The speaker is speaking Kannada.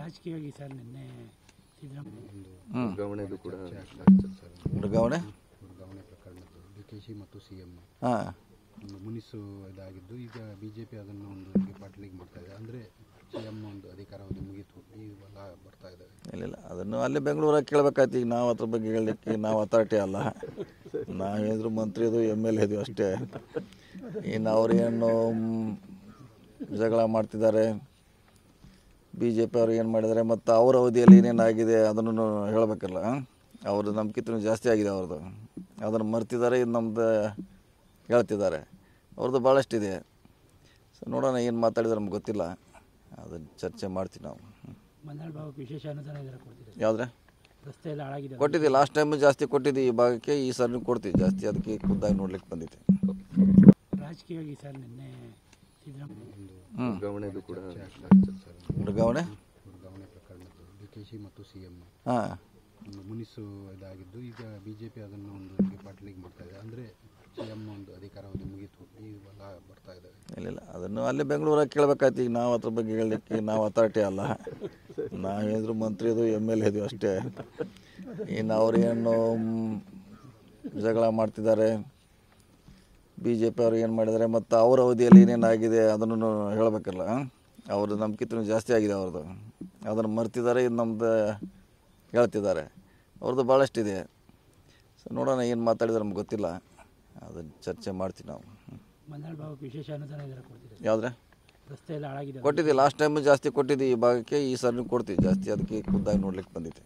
ರಾಜಕೀಯವಾಗಿ ಸರ್ ನಿನ್ನೆ ವರ್ಗಾವಣೆದು ಕೂಡ ವರ್ಗಾವಣೆ ಪ್ರಕರಣದ್ದು ಡಿಕೆಶಿ ಮತ್ತು ಸಿಎಂ ಹಾಂ ಒಂದು ಮುನಿಸು ಇದಾಗಿದ್ದು ಈಗ ಬಿಜೆಪಿ ಅದನ್ನು ಒಂದು ಪಾಟಲಿಗೆ ಮಾಡ್ತಾ ಇದೆ. ಅಂದರೆ ಸಿಎಂ ಒಂದು ಅಧಿಕಾರಾವಧಿ ಮುಗಿತು, ಇವೆಲ್ಲ ಬರ್ತಾ ಇದ್ದಾವೆ. ಇಲ್ಲ ಅದನ್ನು ಅಲ್ಲೇ ಬೆಂಗಳೂರಾಗ ಕೇಳಬೇಕಾಯ್ತು. ಈಗ ನಾವು ಅದ್ರ ಬಗ್ಗೆ ಹೇಳಲಿಕ್ಕೆ ನಾವು ಅಥಾರಿಟಿ ಅಲ್ಲ, ನಾವೇನಾದರೂ ಮಂತ್ರಿ ಅದು ಎಮ್ ಎಲ್ ಎದು ಅಷ್ಟೇ. ಇನ್ನು ಅವ್ರೇನು ಜಗಳ ಮಾಡ್ತಿದ್ದಾರೆ, ಬಿ ಜೆ ಪಿ ಅವ್ರು ಏನು ಮಾಡಿದ್ದಾರೆ, ಮತ್ತು ಅವ್ರ ಅವಧಿಯಲ್ಲಿ ಏನೇನಾಗಿದೆ ಅದನ್ನು ಹೇಳಬೇಕಲ್ಲ. ಅವ್ರದ್ದು ನಂಬಿಕೆತನೂ ಜಾಸ್ತಿ ಆಗಿದೆ ಅವ್ರದ್ದು, ಅದನ್ನು ಮರ್ತಿದ್ದಾರೆ. ಇದು ನಮ್ಮದು ಹೇಳ್ತಿದ್ದಾರೆ, ಅವ್ರದ್ದು ಭಾಳಷ್ಟಿದೆ. ಸೊ ನೋಡೋಣ ಏನು ಮಾತಾಡಿದ್ರೆ ನಮ್ಗೆ ಗೊತ್ತಿಲ್ಲ, ಅದನ್ನು ಚರ್ಚೆ ಮಾಡ್ತೀವಿ ನಾವು. ಮಂದಾಳ ಭಾಗಕ್ಕೆ ವಿಶೇಷ ಅನುದಾನ ಕೊಡ್ತೀವಿ. ಯಾವುದ್ರೆ ರಸ್ತೆ ಎಲ್ಲ ಹಾಳಾಗಿದೆ ಕೊಟ್ಟಿದ್ದೀವಿ, ಲಾಸ್ಟ್ ಟೈಮು ಜಾಸ್ತಿ ಕೊಟ್ಟಿದ್ದೀವಿ ಈ ಭಾಗಕ್ಕೆ, ಈ ಸರ್ನು ಕೊಡ್ತೀವಿ ಜಾಸ್ತಿ. ಅದಕ್ಕೆ ಖುದ್ದಾಗಿ ನೋಡ್ಲಿಕ್ಕೆ ಬಂದಿದೆ. ರಾಜಕೀಯವಾಗಿ ಸರ್ ನಿನ್ನೆ ವರ್ಗಾವಣೆದು ಕೂಡ ವರ್ಗಾವಣೆ ಪ್ರಕರಣದ್ದು ಡಿಕೆಶಿ ಮತ್ತು ಸಿಎಂ ಹಾಂ ಒಂದು ಮುನಿಸು ಇದಾಗಿದ್ದು ಈಗ ಬಿಜೆಪಿ ಅದನ್ನು ಒಂದು ಪಾಟಲಿಗೆ ಮಾಡ್ತಾ ಇದೆ. ಅಂದರೆ ಸಿಎಂ ಒಂದು ಅಧಿಕಾರಾವಧಿ ಮುಗಿತು, ಇವೆಲ್ಲ ಬರ್ತಾ ಇದ್ದಾವೆ. ಇಲ್ಲ ಅದನ್ನು ಅಲ್ಲೇ ಬೆಂಗಳೂರಾಗ ಕೇಳಬೇಕಾಯ್ತು. ಈಗ ನಾವು ಅದ್ರ ಬಗ್ಗೆ ಹೇಳಲಿಕ್ಕೆ ನಾವು ಅಥಾರಿಟಿ ಅಲ್ಲ, ನಾವೇನಾದರೂ ಮಂತ್ರಿ ಅದು ಎಮ್ ಎಲ್ ಎದು ಅಷ್ಟೇ. ಇನ್ನು ಅವ್ರೇನು ಜಗಳ ಮಾಡ್ತಿದ್ದಾರೆ, ಬಿ ಜೆ ಪಿ ಅವ್ರು ಏನು ಮಾಡಿದ್ದಾರೆ, ಮತ್ತು ಅವ್ರ ಅವಧಿಯಲ್ಲಿ ಏನೇನಾಗಿದೆ ಅದನ್ನು ಹೇಳಬೇಕಲ್ಲ. ಅವ್ರದ್ದು ನಂಬಿಕೆತನೂ ಜಾಸ್ತಿ ಆಗಿದೆ ಅವ್ರದ್ದು, ಅದನ್ನು ಮರ್ತಿದ್ದಾರೆ. ಇದು ನಮ್ಮದು ಹೇಳ್ತಿದ್ದಾರೆ, ಅವ್ರದ್ದು ಭಾಳಷ್ಟಿದೆ. ಸೊ ನೋಡೋಣ ಏನು ಮಾತಾಡಿದ್ರೆ ನಮ್ಗೆ ಗೊತ್ತಿಲ್ಲ, ಅದನ್ನು ಚರ್ಚೆ ಮಾಡ್ತೀವಿ ನಾವು. ಮಂದಾಳ ಭಾಗಕ್ಕೆ ವಿಶೇಷ ಅನುದಾನ ಕೊಡ್ತೀವಿ. ಯಾವುದ್ರೆ ರಸ್ತೆ ಎಲ್ಲ ಹಾಳಾಗಿದೆ ಕೊಟ್ಟಿದ್ದೀವಿ, ಲಾಸ್ಟ್ ಟೈಮು ಜಾಸ್ತಿ ಕೊಟ್ಟಿದ್ದೀವಿ ಈ ಭಾಗಕ್ಕೆ, ಈ ಸರ್ನು ಕೊಡ್ತೀವಿ ಜಾಸ್ತಿ. ಅದಕ್ಕೆ ಖುದ್ದಾಗಿ ನೋಡ್ಲಿಕ್ಕೆ ಬಂದಿದೆ.